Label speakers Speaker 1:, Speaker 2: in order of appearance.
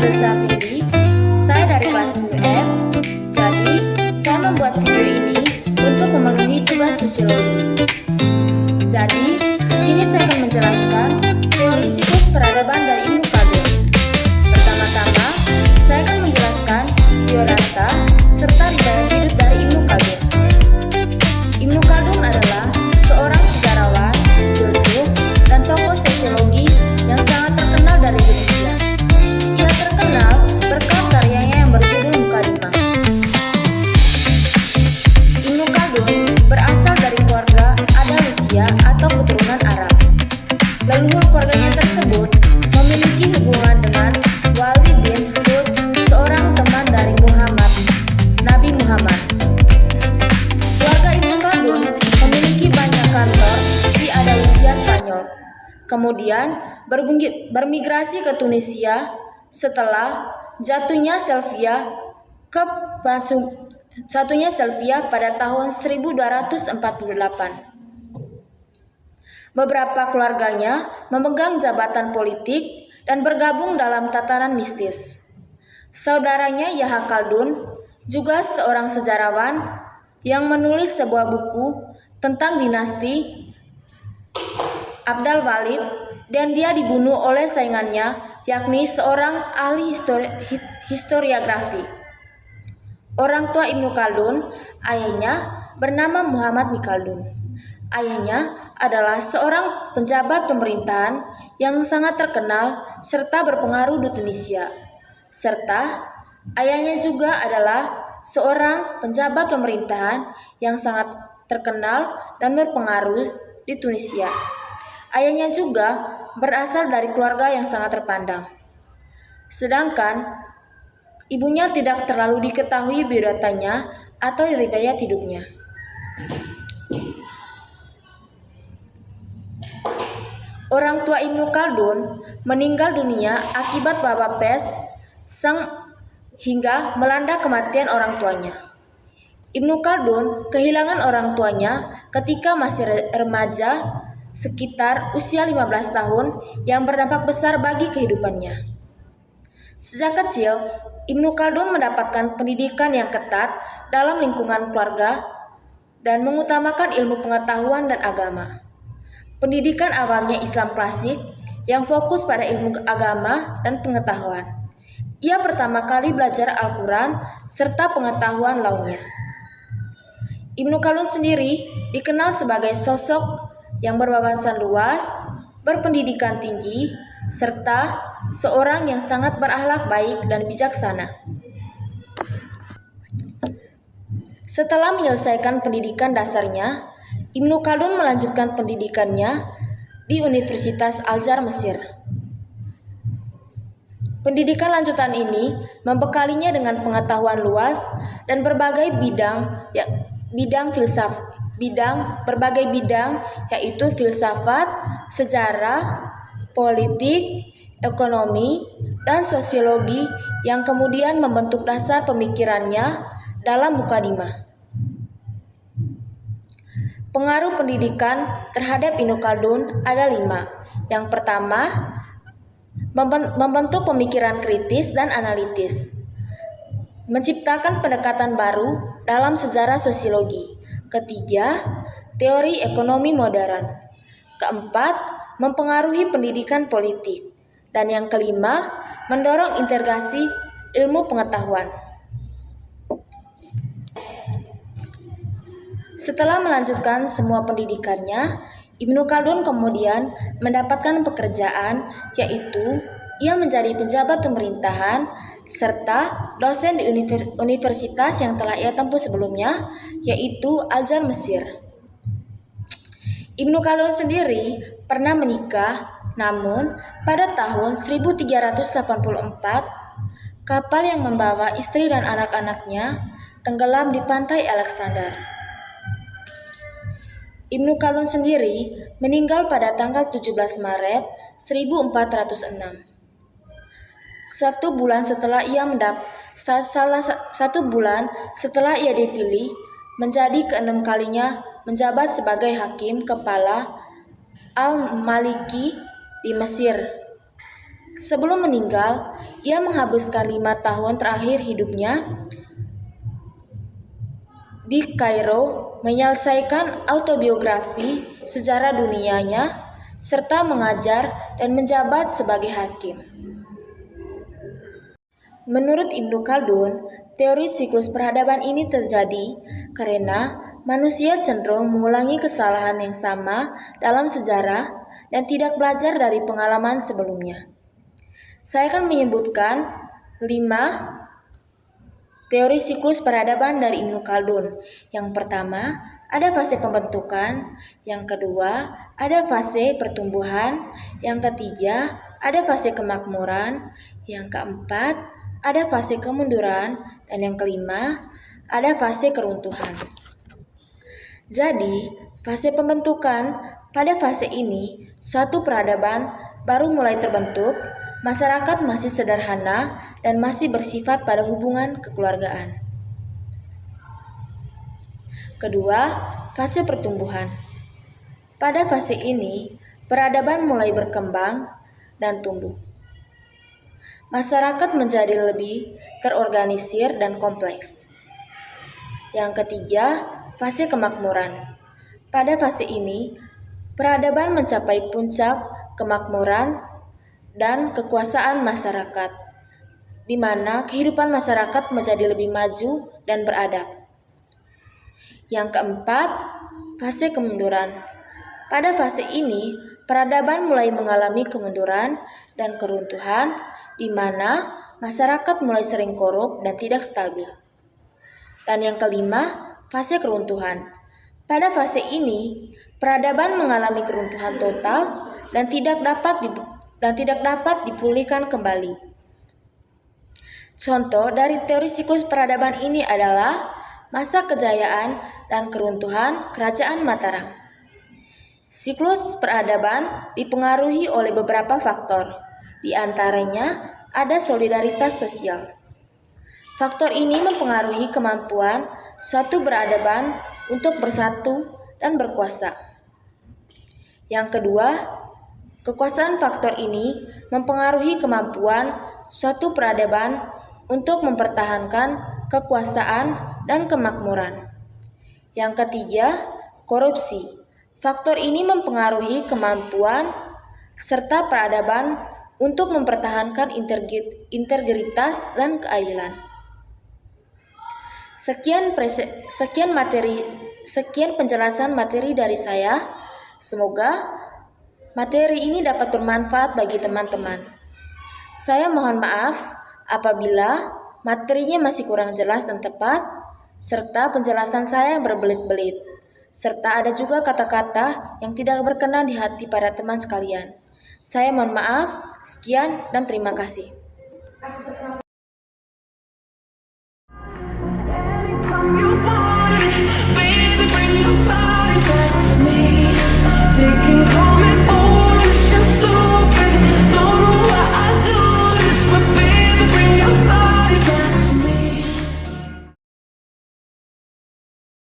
Speaker 1: Abdul Safiri, saya dari kelas UF. Jadi, saya membuat video ini untuk memenuhi tugas sosiologi. Jadi, di sini saya akan menjelaskan teori siklus peradaban dari Ibnu Khaldun. Pertama-tama, saya akan menjelaskan biodata serta riwayat hidup dari Ibnu Khaldun. Ibnu Khaldun adalah seorang sejarawan, filsuf, dan tokoh sosiologi yang sangat terkenal dari Indonesia. Ia terkenal berkat karyanya yang berjudul Mukadimah. Ibnu Khaldun berasal dari keluarga Andalusia atau keturunan Arab. Leluhur keluarganya tersebut memiliki hubungan dengan Walid bin Hud, seorang teman dari Nabi Muhammad. Keluarga Ibnu Khaldun memiliki banyak kantor di Andalusia, Spanyol. Kemudian bermigrasi ke Tunisia setelah jatuhnya Sylvia pada tahun 1248. Beberapa keluarganya memegang jabatan politik dan bergabung dalam tatanan mistis. Saudaranya Yahya Khaldun juga seorang sejarawan yang menulis sebuah buku tentang dinasti Abdal Walid, dan dia dibunuh oleh saingannya, yakni seorang ahli historiografi. Orang tua Ibnu Khaldun, ayahnya bernama Muhammad bin Khaldun. Ayahnya adalah seorang pejabat pemerintahan yang sangat terkenal serta berpengaruh di Tunisia. Serta ayahnya juga adalah seorang pejabat pemerintahan yang sangat terkenal dan berpengaruh di Tunisia. Ayahnya juga berasal dari keluarga yang sangat terpandang. Sedangkan ibunya tidak terlalu diketahui biodatanya atau riwayat hidupnya. Orang tua Ibnu Khaldun meninggal dunia akibat wabah pes hingga melanda kematian orang tuanya. Ibnu Khaldun kehilangan orang tuanya ketika masih remaja, sekitar usia 15 tahun, yang berdampak besar bagi kehidupannya. Sejak kecil, Ibnu Khaldun mendapatkan pendidikan yang ketat dalam lingkungan keluarga dan mengutamakan ilmu pengetahuan dan agama. Pendidikan awalnya Islam klasik yang fokus pada ilmu agama dan pengetahuan. Ia pertama kali belajar Al-Quran serta pengetahuan lainnya. Ibnu Khaldun sendiri dikenal sebagai sosok yang berwawasan luas, berpendidikan tinggi, serta seorang yang sangat berakhlak baik dan bijaksana. Setelah menyelesaikan pendidikan dasarnya, Ibnu Khaldun melanjutkan pendidikannya di Universitas Al-Azhar, Mesir. Pendidikan lanjutan ini membekalinya dengan pengetahuan luas dan berbagai berbagai bidang yaitu filsafat, sejarah, politik, ekonomi, dan sosiologi yang kemudian membentuk dasar pemikirannya dalam Mukadimah. Pengaruh pendidikan terhadap Ibnu Khaldun ada 5. Yang pertama, membentuk pemikiran kritis dan analitis, menciptakan pendekatan baru dalam sejarah sosiologi. Ketiga, teori ekonomi modern. Keempat, mempengaruhi pendidikan politik. Dan yang kelima, mendorong integrasi ilmu pengetahuan. Setelah melanjutkan semua pendidikannya, Ibnu Khaldun kemudian mendapatkan pekerjaan, yaitu ia menjadi pejabat pemerintahan serta dosen di universitas yang telah ia tempuh sebelumnya, yaitu Al-Azhar, Mesir. Ibnu Khaldun sendiri pernah menikah, namun pada tahun 1384, kapal yang membawa istri dan anak-anaknya tenggelam di pantai Alexander. Ibnu Khaldun sendiri meninggal pada tanggal 17 Maret 1406. Satu bulan setelah ia dipilih menjadi ke-6 kalinya menjabat sebagai hakim kepala Al-Maliki di Mesir. Sebelum meninggal, ia menghabiskan 5 tahun terakhir hidupnya di Kairo menyelesaikan autobiografi sejarah dunianya serta mengajar dan menjabat sebagai hakim. Menurut Ibnu Khaldun, teori siklus peradaban ini terjadi karena manusia cenderung mengulangi kesalahan yang sama dalam sejarah dan tidak belajar dari pengalaman sebelumnya. Saya akan menyebutkan 5 teori siklus peradaban dari Ibnu Khaldun. Yang pertama, ada fase pembentukan. Yang kedua, ada fase pertumbuhan. Yang ketiga, ada fase kemakmuran. Yang keempat, ada fase kemunduran. Dan yang kelima, ada fase keruntuhan. Jadi, fase pembentukan, pada fase ini, suatu peradaban baru mulai terbentuk. Masyarakat masih sederhana dan masih bersifat pada hubungan kekeluargaan. Kedua, fase pertumbuhan. Pada fase ini, peradaban mulai berkembang dan tumbuh. Masyarakat menjadi lebih terorganisir dan kompleks. Yang ketiga, fase kemakmuran. Pada fase ini, peradaban mencapai puncak kemakmuran dan kekuasaan masyarakat, di mana kehidupan masyarakat menjadi lebih maju dan beradab. Yang keempat, fase kemunduran. Pada fase ini, peradaban mulai mengalami kemunduran dan keruntuhan, di mana masyarakat mulai sering korup dan tidak stabil. Dan yang kelima, fase keruntuhan. Pada fase ini, peradaban mengalami keruntuhan total dan tidak dapat dipulihkan kembali. Contoh dari teori siklus peradaban ini adalah masa kejayaan dan keruntuhan Kerajaan Mataram. Siklus peradaban dipengaruhi oleh beberapa faktor, di antaranya ada solidaritas sosial. Faktor ini mempengaruhi kemampuan suatu peradaban untuk bersatu dan berkuasa. Yang kedua, kekuasaan faktor ini mempengaruhi kemampuan suatu peradaban untuk mempertahankan kekuasaan dan kemakmuran. Yang ketiga, korupsi. Faktor ini mempengaruhi kemampuan serta peradaban untuk mempertahankan integritas dan keadilan. Sekian penjelasan materi dari saya. Semoga materi ini dapat bermanfaat bagi teman-teman. Saya mohon maaf apabila materinya masih kurang jelas dan tepat, serta penjelasan saya yang berbelit-belit, serta ada juga kata-kata yang tidak berkenan di hati para teman sekalian. Saya mohon maaf, sekian dan terima kasih.
Speaker 2: Baby, bring your body back to me. They can call